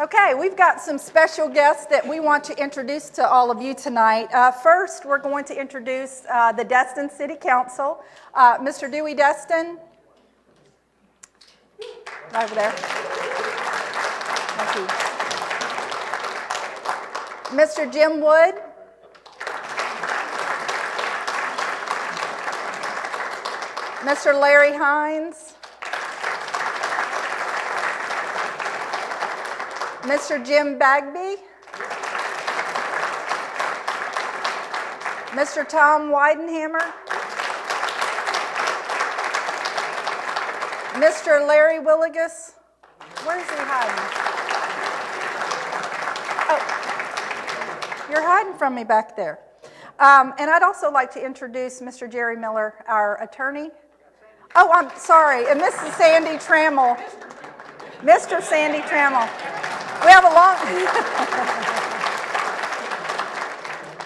Okay, we've got some special guests that we want to introduce to all of you tonight. First, we're going to introduce the Destin City Council. Mr. Dewey Destin, right over there. Thank you. Mr. Jim Wood. Mr. Larry Hines. Mr. Jim Bagby. Mr. Tom Weidenhammer. Mr. Larry Willigus. Where is he hiding? Oh, you're hiding from me back there. And I'd also like to introduce Mr. Jerry Miller, our attorney. Oh, I'm sorry, and Mrs. Sandy Trammell. Mr. Sandy Trammell. We have a long...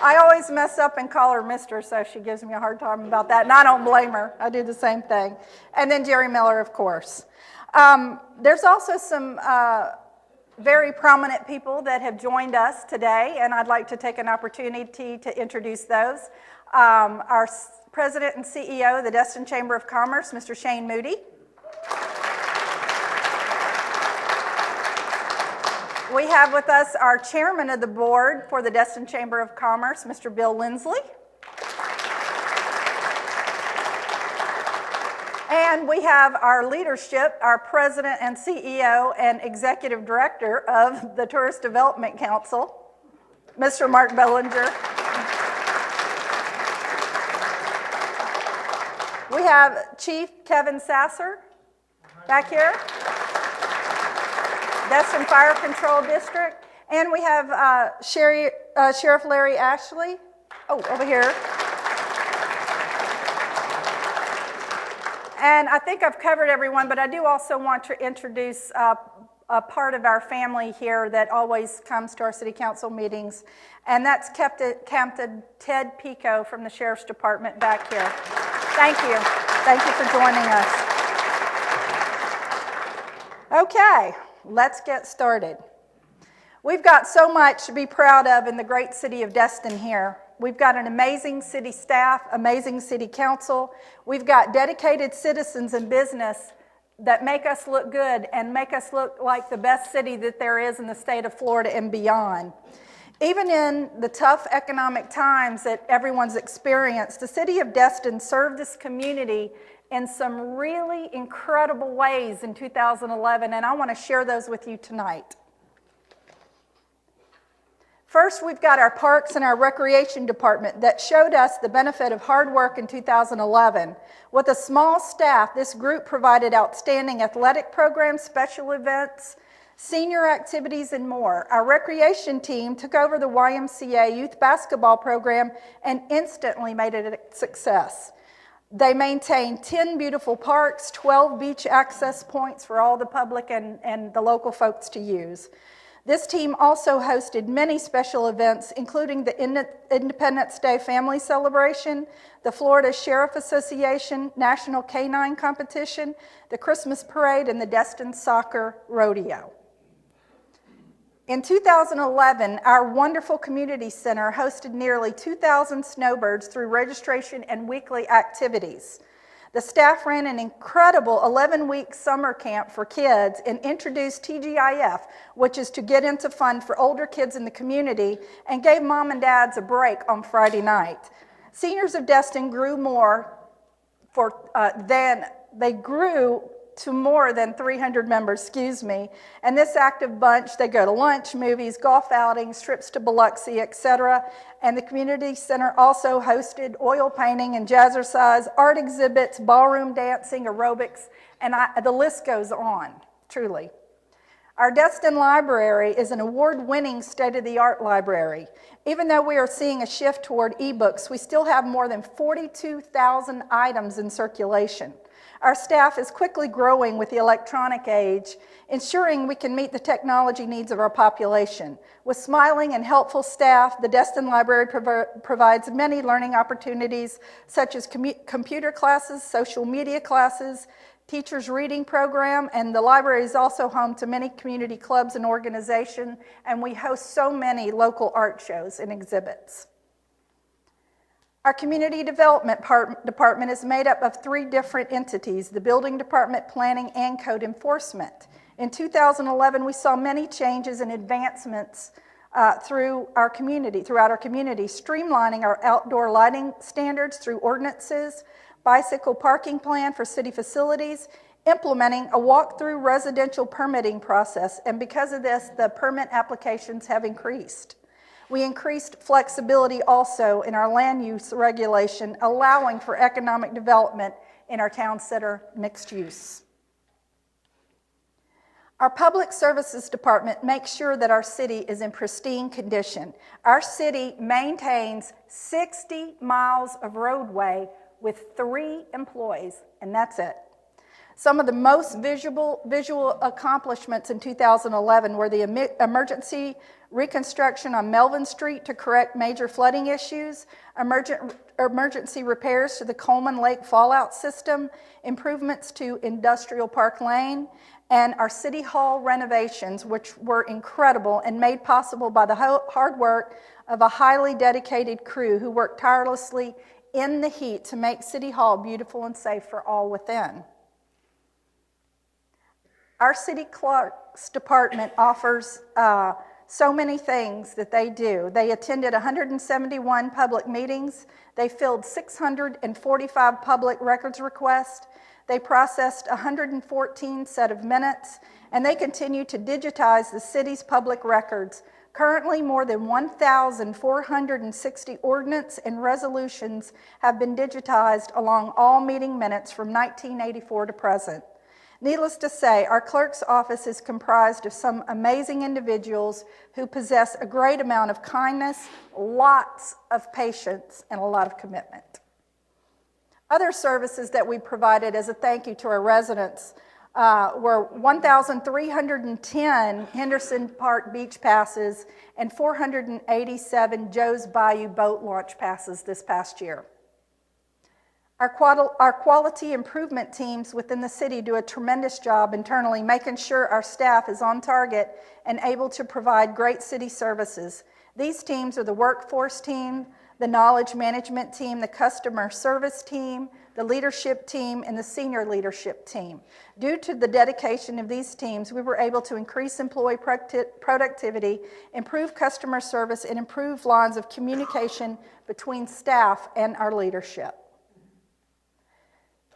I always mess up and call her Mr., so she gives me a hard time about that, and I don't blame her. I do the same thing. And then Jerry Miller, of course. There's also some very prominent people that have joined us today, and I'd like to take an opportunity to introduce those. Our President and CEO of the Destin Chamber of Commerce, Mr. Shane Moody. We have with us our Chairman of the Board for the Destin Chamber of Commerce, Mr. Bill Lindsley. And we have our leadership, our President and CEO and Executive Director of the Tourist Development Council, Mr. Mark Bellinger. We have Chief Kevin Sasser back here, Destin Fire Control District, and we have Sheriff Larry Ashley, over here. And I think I've covered everyone, but I do also want to introduce a part of our family here that always comes to our city council meetings, and that's Captain Ted Pico from the Sheriff's Department back here. Thank you. Thank you for joining us. Okay, let's get started. We've got so much to be proud of in the great city of Destin here. We've got an amazing city staff, amazing city council. We've got dedicated citizens and business that make us look good and make us look like the best city that there is in the state of Florida and beyond. Even in the tough economic times that everyone's experienced, the city of Destin served this community in some really incredible ways in 2011, and I want to share those with you tonight. First, we've got our Parks and our Recreation Department that showed us the benefit of hard work in 2011. With a small staff, this group provided outstanding athletic programs, special events, senior activities, and more. Our recreation team took over the YMCA youth basketball program and instantly made it a success. They maintained 10 beautiful parks, 12 beach access points for all the public and the local folks to use. This team also hosted many special events, including the Independence Day Family Celebration, the Florida Sheriff Association National Canine Competition, the Christmas Parade, and the Destin Soccer Rodeo. In 2011, our wonderful community center hosted nearly 2,000 snowbirds through registration and weekly activities. The staff ran an incredible 11-week summer camp for kids and introduced TGIF, which is to get into fun for older kids in the community, and gave mom and dads a break on Friday night. Seniors of Destin grew to more than 300 members, and this active bunch, they go to lunch, movies, golf outings, trips to Biloxi, etc. And the community center also hosted oil painting and jazzercise, art exhibits, ballroom dancing, aerobics, and the list goes on, truly. Our Destin Library is an award-winning state-of-the-art library. Even though we are seeing a shift toward ebooks, we still have more than 42,000 items in circulation. Our staff is quickly growing with the electronic age, ensuring we can meet the technology needs of our population. With smiling and helpful staff, the Destin Library provides many learning opportunities, such as computer classes, social media classes, teachers reading program, and the library is also home to many community clubs and organizations, and we host so many local art shows and exhibits. Our community development department is made up of 3 different entities: the building department, planning, and code enforcement. In 2011, we saw many changes and advancements throughout our community, streamlining our outdoor lighting standards through ordinances, bicycle parking plan for city facilities, implementing a walk-through residential permitting process, and because of this, the permit applications have increased. We increased flexibility also in our land use regulation, allowing for economic development in our town center mixed use. Our public services department makes sure that our city is in pristine condition. Our city maintains 60 miles of roadway with 3 employees, and that's it. Some of the most visual accomplishments in 2011 were the emergency reconstruction on Melvin Street to correct major flooding issues, emergency repairs to the Coleman Lake fallout system, improvements to Industrial Park Lane, and our City Hall renovations, which were incredible and made possible by the hard work of a highly dedicated crew who worked tirelessly in the heat to make City Hall beautiful and safe for all within. Our city clerk's department offers so many things that they do. They attended 171 public meetings. They filled 645 public records requests. They processed 114 set of minutes, and they continue to digitize the city's public records. Currently, more than 1,460 ordinance and resolutions have been digitized along all meeting minutes from 1984 to present. Needless to say, our clerk's office is comprised of some amazing individuals who possess a great amount of kindness, lots of patience, and a lot of commitment. Other services that we provided as a thank you to our residents were 1,310 Henderson Park beach passes and 487 Joe's Bayou boat launch passes this past year. Our quality improvement teams within the city do a tremendous job internally, making sure our staff is on target and able to provide great city services. These teams are the workforce team, the knowledge management team, the customer service team, the leadership team, and the senior leadership team. Due to the dedication of these teams, we were able to increase employee productivity, improve customer service, and improve lines of communication between staff and our leadership.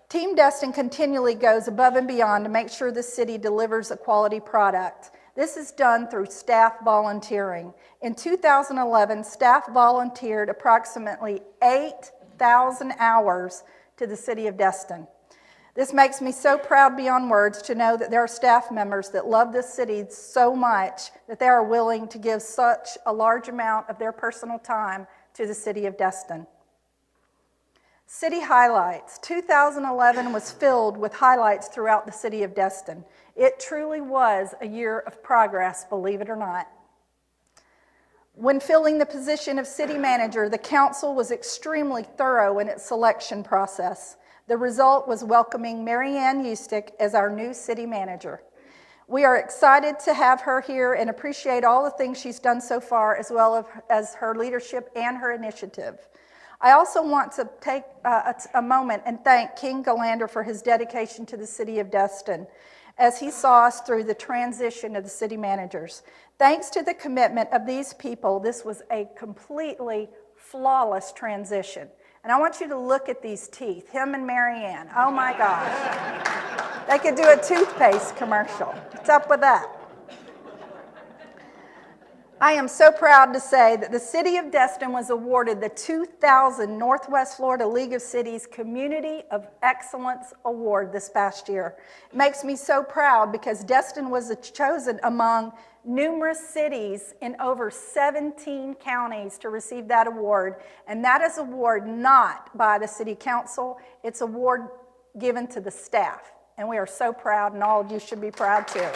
Team Destin continually goes above and beyond to make sure the city delivers a quality product. This is done through staff volunteering. In 2011, staff volunteered approximately 8,000 hours to the city of Destin. This makes me so proud beyond words to know that there are staff members that love this city so much that they are willing to give such a large amount of their personal time to the city of Destin. City highlights. 2011 was filled with highlights throughout the city of Destin. It truly was a year of progress, believe it or not. When filling the position of city manager, the council was extremely thorough in its selection process. The result was welcoming Mary Ann Eustick as our new city manager. We are excited to have her here and appreciate all the things she's done so far, as well as her leadership and her initiative. I also want to take a moment and thank King Galander for his dedication to the city of Destin as he saw us through the transition of the city managers. Thanks to the commitment of these people, this was a completely flawless transition. And I want you to look at these teeth, him and Mary Ann. Oh my gosh. They could do a toothpaste commercial. What's up with that? I am so proud to say that the city of Destin was awarded the 2000 Northwest Florida League of Cities Community of Excellence Award this past year. It makes me so proud because Destin was chosen among numerous cities in over 17 counties to receive that award. And that is an award not by the city council, it's an award given to the staff. And we are so proud, and all of you should be proud too.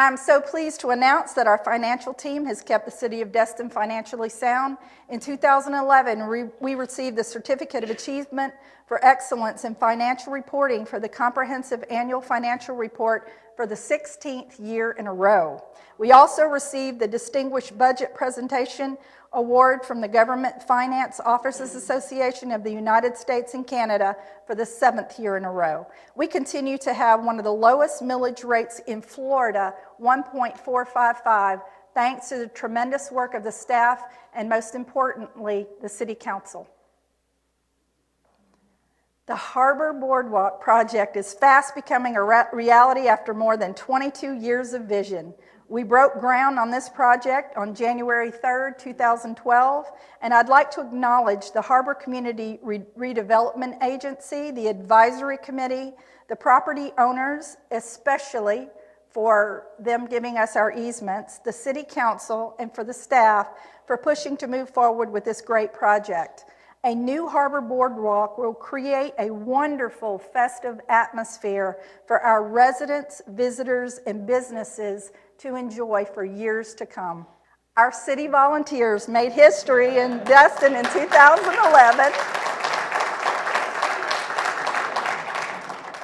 I'm so pleased to announce that our financial team has kept the City of Destin financially sound. In 2011, we received the Certificate of Achievement for Excellence in Financial Reporting for the Comprehensive Annual Financial Report for the 16th year in a row. We also received the Distinguished Budget Presentation Award from the Government Finance Officers Association of the United States and Canada for the 7th year in a row. We continue to have one of the lowest millage rates in Florida, 1.455, thanks to the tremendous work of the staff and, most importantly, the City Council. The Harbor Boardwalk project is fast becoming a reality after more than 22 years of vision. We broke ground on this project on January 3rd, 2012, and I'd like to acknowledge the Harbor Community Redevelopment Agency, the Advisory Committee, the property owners, especially for them giving us our easements, the City Council, and for the staff for pushing to move forward with this great project. A new Harbor Boardwalk will create a wonderful festive atmosphere for our residents, visitors, and businesses to enjoy for years to come. Our city volunteers made history in Destin in 2011.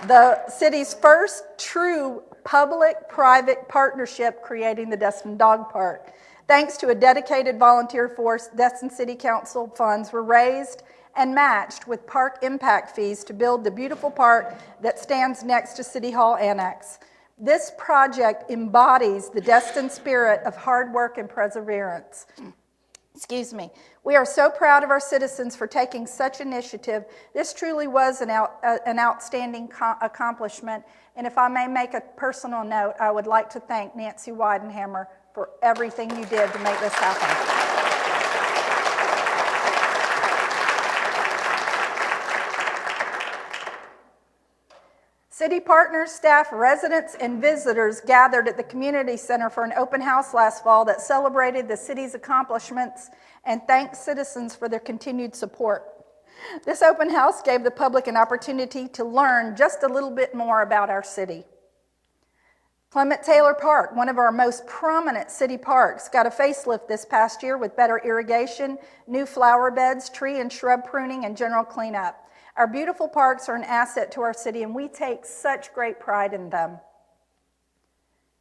The city's first true public-private partnership creating the Destin Dog Park. Thanks to a dedicated volunteer force, Destin City Council funds were raised and matched with park impact fees to build the beautiful park that stands next to City Hall Annex. This project embodies the Destin spirit of hard work and perseverance. Excuse me. We are so proud of our citizens for taking such initiative. This truly was an outstanding accomplishment. And if I may make a personal note, I would like to thank Nancy Weidenhammer for everything you did to make this happen. City partners, staff, residents, and visitors gathered at the Community Center for an open house last fall that celebrated the city's accomplishments and thanked citizens for their continued support. This open house gave the public an opportunity to learn just a little bit more about our city. Clement Taylor Park, one of our most prominent city parks, got a facelift this past year with better irrigation, new flower beds, tree and shrub pruning, and general cleanup. Our beautiful parks are an asset to our city, and we take such great pride in them.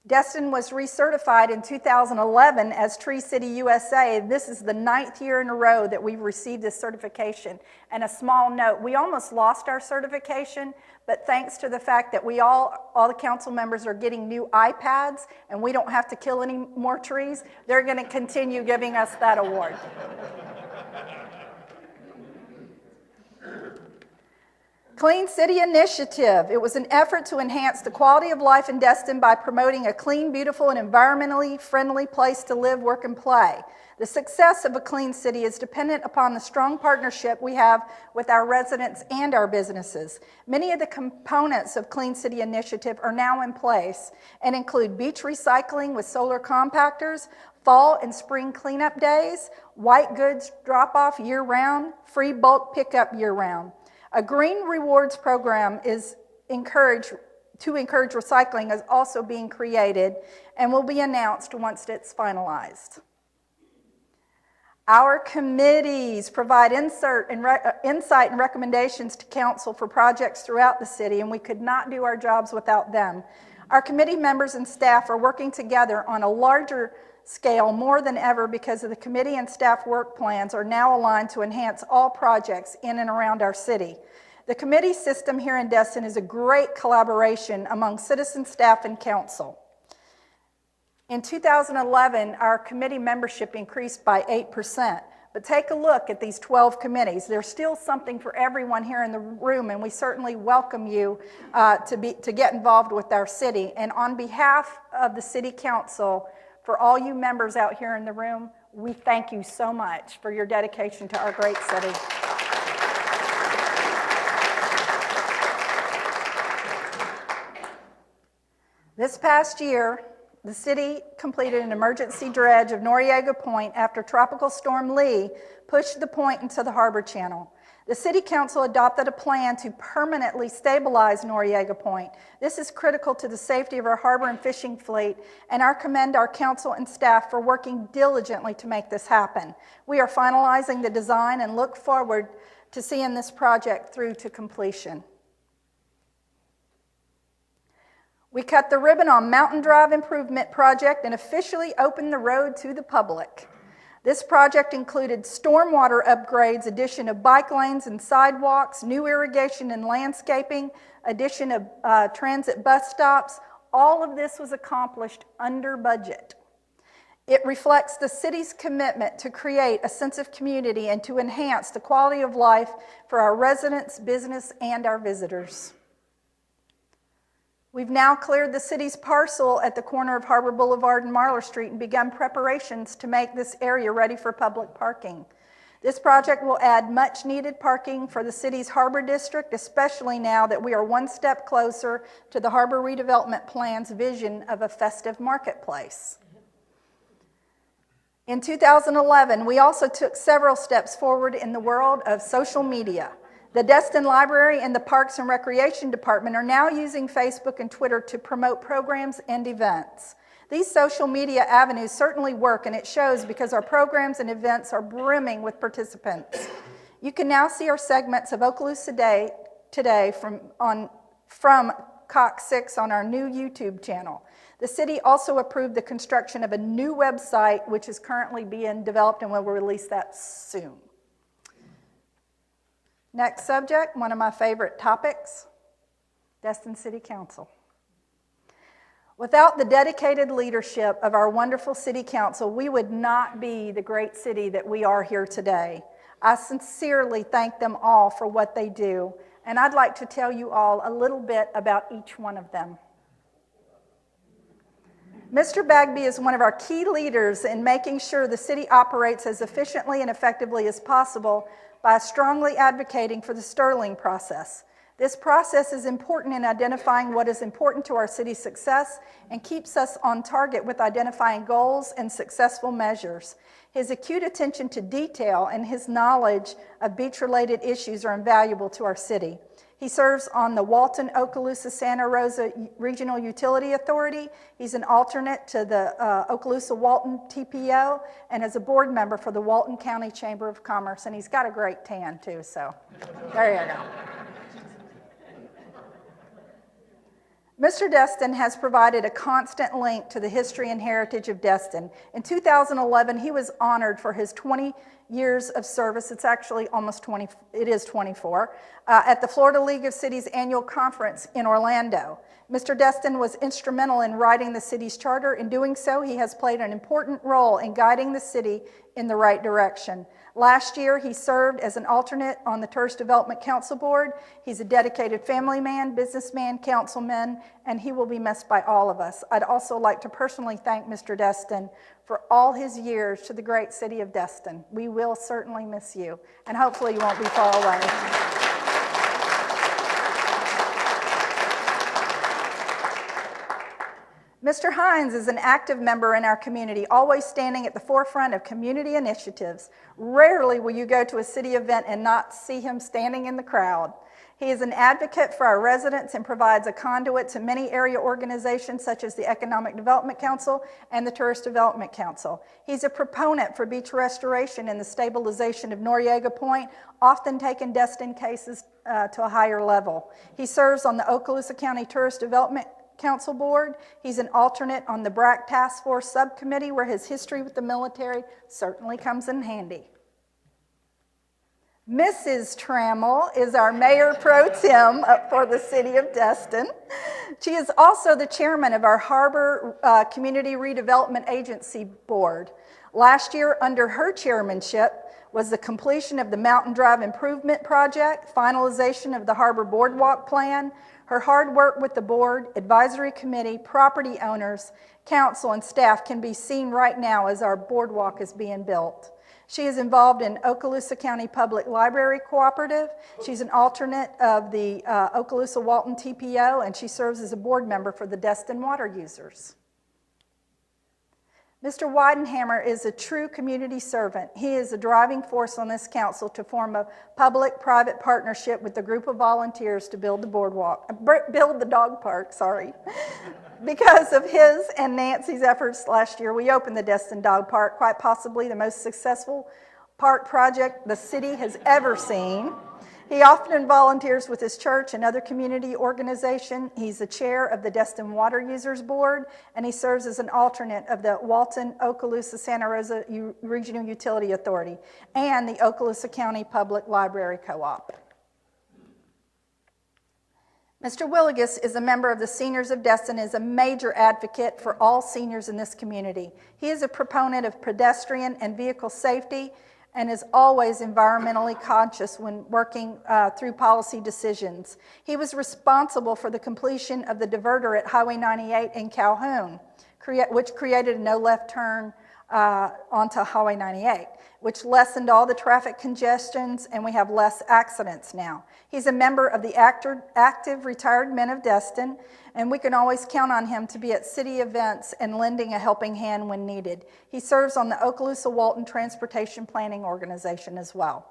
Destin was recertified in 2011 as Tree City USA. This is the 9th year in a row that we've received this certification. And a small note, we almost lost our certification, but thanks to the fact that all the council members are getting new iPads and we don't have to kill any more trees, they're going to continue giving us that award. Clean City Initiative. It was an effort to enhance the quality of life in Destin by promoting a clean, beautiful, and environmentally friendly place to live, work, and play. The success of a clean city is dependent upon the strong partnership we have with our residents and our businesses. Many of the components of Clean City Initiative are now in place and include beach recycling with solar compactors, fall and spring cleanup days, white goods drop-off year-round, free bulk pickup year-round. A green rewards program to encourage recycling is also being created and will be announced once it's finalized. Our committees provide insight and recommendations to council for projects throughout the city, and we could not do our jobs without them. Our committee members and staff are working together on a larger scale more than ever because of the committee and staff work plans are now aligned to enhance all projects in and around our city. The committee system here in Destin is a great collaboration among citizen, staff, and council. In 2011, our committee membership increased by 8%, but take a look at these 12 committees. There's still something for everyone here in the room, and we certainly welcome you to get involved with our city. And on behalf of the City Council, for all you members out here in the room, we thank you so much for your dedication to our great city. This past year, the city completed an emergency dredge of Noriega Point after Tropical Storm Lee pushed the point into the harbor channel. The City Council adopted a plan to permanently stabilize Noriega Point. This is critical to the safety of our harbor and fishing fleet, and I commend our council and staff for working diligently to make this happen. We are finalizing the design and look forward to seeing this project through to completion. We cut the ribbon on Mountain Drive Improvement Project and officially opened the road to the public. This project included stormwater upgrades, addition of bike lanes and sidewalks, new irrigation and landscaping, addition of transit bus stops. All of this was accomplished under budget. It reflects the city's commitment to create a sense of community and to enhance the quality of life for our residents, business, and our visitors. We've now cleared the city's parcel at the corner of Harbor Boulevard and Marler Street and begun preparations to make this area ready for public parking. This project will add much needed parking for the city's harbor district, especially now that we are one step closer to the Harbor Redevelopment Plan's vision of a festive marketplace. In 2011, we also took several steps forward in the world of social media. The Destin Library and the Parks and Recreation Department are now using Facebook and Twitter to promote programs and events. These social media avenues certainly work, and it shows because our programs and events are brimming with participants. You can now see our segments of Okaloosa today from Cox 6 on our new YouTube channel. The city also approved the construction of a new website, which is currently being developed, and we'll release that soon. Next subject, one of my favorite topics, Destin City Council. Without the dedicated leadership of our wonderful City Council, we would not be the great city that we are here today. I sincerely thank them all for what they do, and I'd like to tell you all a little bit about each one of them. Mr. Bagby is one of our key leaders in making sure the city operates as efficiently and effectively as possible by strongly advocating for the Sterling process. This process is important in identifying what is important to our city's success and keeps us on target with identifying goals and successful measures. His acute attention to detail and his knowledge of beach-related issues are invaluable to our city. He serves on the Walton-Okaloosa-Santa Rosa Regional Utility Authority. He's an alternate to the Okaloosa-Walton TPO and is a board member for the Walton County Chamber of Commerce. And he's got a great tan, too, so there you go. Mr. Destin has provided a constant link to the history and heritage of Destin. In 2011, he was honored for his 20 years of service. It's actually almost 20, it is 24, at the Florida League of Cities annual conference in Orlando. Mr. Destin was instrumental in writing the city's charter. In doing so, he has played an important role in guiding the city in the right direction. Last year, he served as an alternate on the Tourist Development Council Board. He's a dedicated family man, businessman, councilman, and he will be missed by all of us. I'd also like to personally thank Mr. Destin for all his years to the great city of Destin. We will certainly miss you, and hopefully you won't be far away. Mr. Hines is an active member in our community, always standing at the forefront of community initiatives. Rarely will you go to a city event and not see him standing in the crowd. He is an advocate for our residents and provides a conduit to many area organizations such as the Economic Development Council and the Tourist Development Council. He's a proponent for beach restoration and the stabilization of Noriega Point, often taking Destin cases to a higher level. He serves on the Okaloosa County Tourist Development Council Board. He's an alternate on the BRAC Task Force Subcommittee, where his history with the military certainly comes in handy. Mrs. Trammell is our Mayor Pro Tem for the city of Destin. She is also the chairman of our Harbor Community Redevelopment Agency Board. Last year, under her chairmanship, was the completion of the Mountain Drive Improvement Project, finalization of the Harbor Boardwalk Plan. Her hard work with the board, advisory committee, property owners, council, and staff can be seen right now as our boardwalk is being built. She is involved in Okaloosa County Public Library Cooperative. She's an alternate of the Okaloosa-Walton TPO, and she serves as a board member for the Destin Water Users. Mr. Weidenhammer is a true community servant. He is a driving force on this council to form a public-private partnership with a group of volunteers to build the dog park, sorry. Because of his and Nancy's efforts last year, we opened the Destin Dog Park, quite possibly the most successful park project the city has ever seen. He often volunteers with his church and other community organizations. He's the chair of the Destin Water Users Board, and he serves as an alternate of the Walton-Okaloosa-Santa Rosa Regional Utility Authority and the Okaloosa County Public Library Co-op. Mr. Willigus is a member of the Seniors of Destin and is a major advocate for all seniors in this community. He is a proponent of pedestrian and vehicle safety and is always environmentally conscious when working through policy decisions. He was responsible for the completion of the diverter at Highway 98 in Calhoun, which created a no left turn onto Highway 98, which lessened all the traffic congestions, and we have less accidents now. He's a member of the active retired men of Destin, and we can always count on him to be at city events and lending a helping hand when needed. He serves on the Okaloosa-Walton Transportation Planning Organization as well.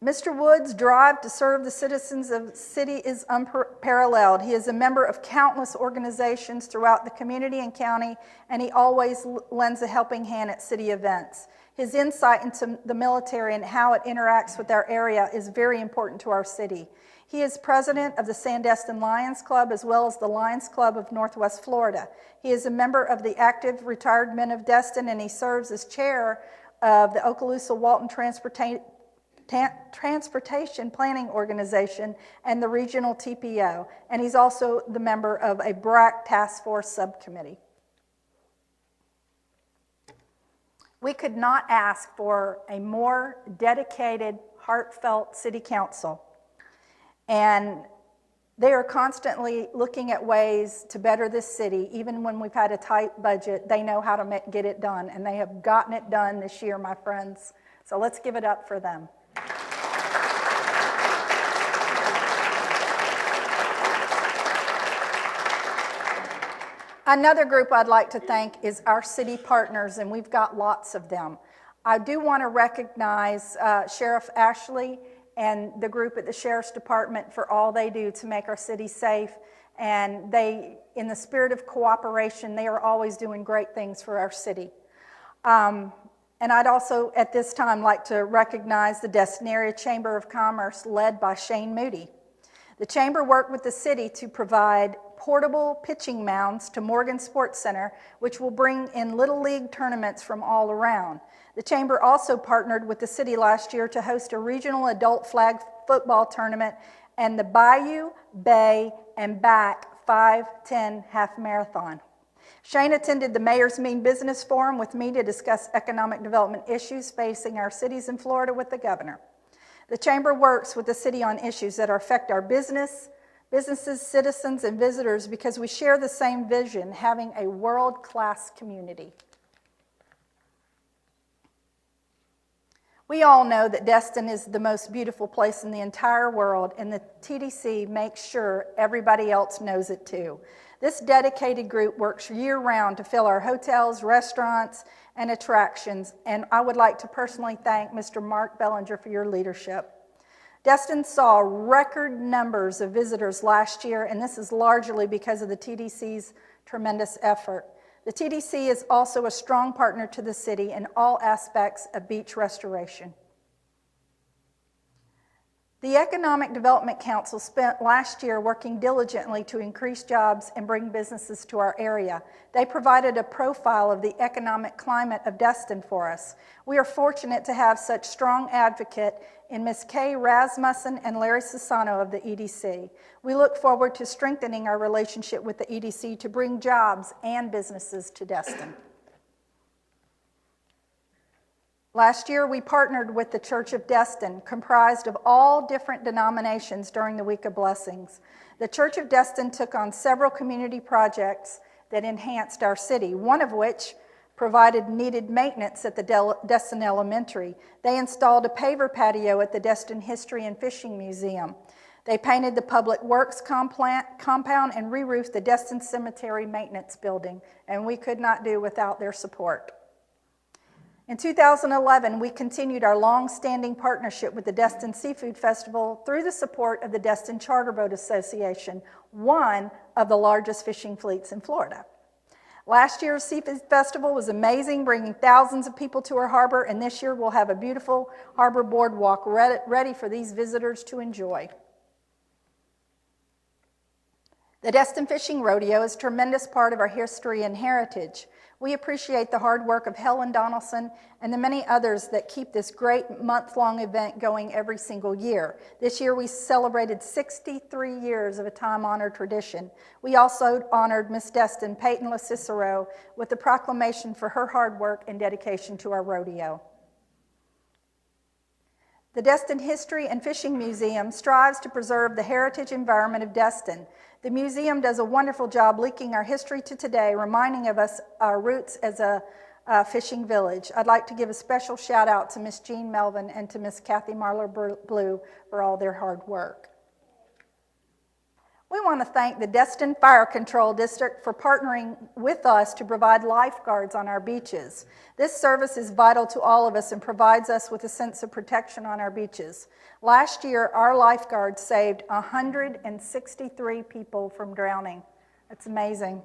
Mr. Wood's drive to serve the citizens of the city is unparalleled. He is a member of countless organizations throughout the community and county, and he always lends a helping hand at city events. His insight into the military and how it interacts with our area is very important to our city. He is president of the Sandestin Lions Club as well as the Lions Club of Northwest Florida. He is a member of the active retired men of Destin, and he serves as chair of the Okaloosa-Walton Transportation Planning Organization and the regional TPO, and he's also the member of a BRAC Task Force subcommittee. We could not ask for a more dedicated, heartfelt city council, and they are constantly looking at ways to better this city. Even when we've had a tight budget, they know how to get it done, and they have gotten it done this year, my friends. So let's give it up for them. Another group I'd like to thank is our city partners, and we've got lots of them. I do want to recognize Sheriff Ashley and the group at the Sheriff's Department for all they do to make our city safe, and they, in the spirit of cooperation, they are always doing great things for our city. And I'd also, at this time, like to recognize the Destin Area Chamber of Commerce led by Shane Moody. The Chamber worked with the city to provide portable pitching mounds to Morgan Sports Center, which will bring in Little League tournaments from all around. The Chamber also partnered with the city last year to host a regional adult flag football tournament and the Bayou, Bay, and Back 5-10 half marathon. Shane attended the Mayor's Mean Business Forum with me to discuss economic development issues facing our cities in Florida with the governor. The Chamber works with the city on issues that affect our businesses, citizens, and visitors because we share the same vision, having a world-class community. We all know that Destin is the most beautiful place in the entire world, and the TDC makes sure everybody else knows it too. This dedicated group works year-round to fill our hotels, restaurants, and attractions, and I would like to personally thank Mr. Mark Bellinger for your leadership. Destin saw record numbers of visitors last year, and this is largely because of the TDC's tremendous effort. The TDC is also a strong partner to the city in all aspects of beach restoration. The Economic Development Council spent last year working diligently to increase jobs and bring businesses to our area. They provided a profile of the economic climate of Destin for us. We are fortunate to have such strong advocate in Ms. Kay Rasmussen and Larry Sassano of the EDC. We look forward to strengthening our relationship with the EDC to bring jobs and businesses to Destin. Last year, we partnered with the Church of Destin, comprised of all different denominations during the Week of Blessings. The Church of Destin took on several community projects that enhanced our city, one of which provided needed maintenance at the Destin Elementary. They installed a paver patio at the Destin History and Fishing Museum. They painted the Public Works compound and re-roofed the Destin Cemetery Maintenance Building, and we could not do without their support. In 2011, we continued our long-standing partnership with the Destin Seafood Festival through the support of the Destin Charter Boat Association, one of the largest fishing fleets in Florida. Last year's Seafood Festival was amazing, bringing thousands of people to our harbor, and this year we'll have a beautiful harbor boardwalk ready for these visitors to enjoy. The Destin Fishing Rodeo is a tremendous part of our history and heritage. We appreciate the hard work of Helen Donaldson and the many others that keep this great month-long event going every single year. This year we celebrated 63 years of a time-honored tradition. We also honored Miss Destin, Peyton LaCicero, with the proclamation for her hard work and dedication to our rodeo. The Destin History and Fishing Museum strives to preserve the heritage environment of Destin. The museum does a wonderful job linking our history to today, reminding of us our roots as a fishing village. I'd like to give a special shout out to Miss Jean Melvin and to Miss Kathy Marler-Blue for all their hard work. We want to thank the Destin Fire Control District for partnering with us to provide lifeguards on our beaches. This service is vital to all of us and provides us with a sense of protection on our beaches. Last year, our lifeguards saved 163 people from drowning. That's amazing.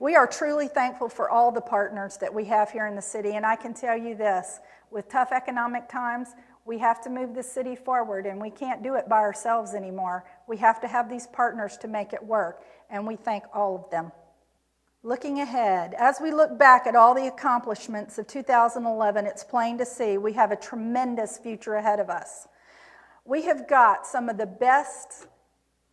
We are truly thankful for all the partners that we have here in the city, and I can tell you this, with tough economic times, we have to move the city forward, and we can't do it by ourselves anymore. We have to have these partners to make it work, and we thank all of them. Looking ahead, as we look back at all the accomplishments of 2011, it's plain to see we have a tremendous future ahead of us. We have got some of the best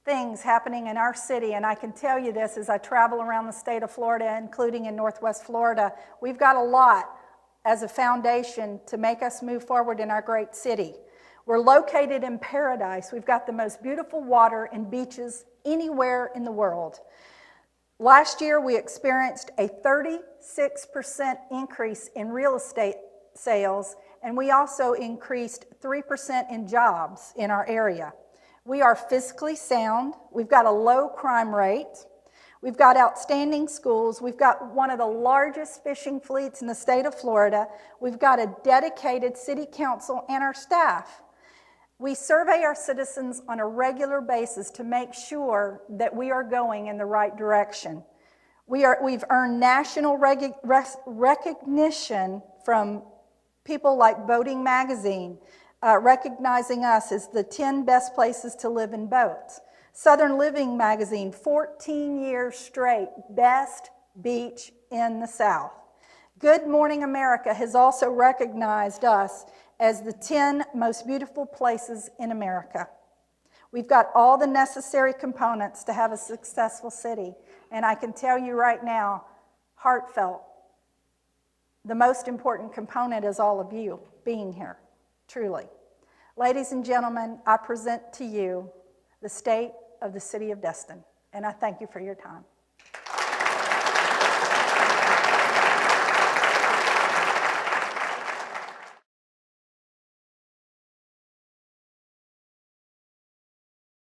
things happening in our city, and I can tell you this as I travel around the state of Florida, including in Northwest Florida. We've got a lot as a foundation to make us move forward in our great city. We're located in paradise. We've got the most beautiful water and beaches anywhere in the world. Last year, we experienced a 36% increase in real estate sales, and we also increased 3% in jobs in our area. We are fiscally sound. We've got a low crime rate. We've got outstanding schools. We've got one of the largest fishing fleets in the state of Florida. We've got a dedicated city council and our staff. We survey our citizens on a regular basis to make sure that we are going in the right direction. We've earned national recognition from people like Boating Magazine, recognizing us as the 10 best places to live in boats. Southern Living Magazine, 14 years straight, best beach in the South. Good Morning America has also recognized us as the 10 most beautiful places in America. We've got all the necessary components to have a successful city, and I can tell you right now, heartfelt, the most important component is all of you being here, truly. Ladies and gentlemen, I present to you the state of the city of Destin, and I thank you for your time.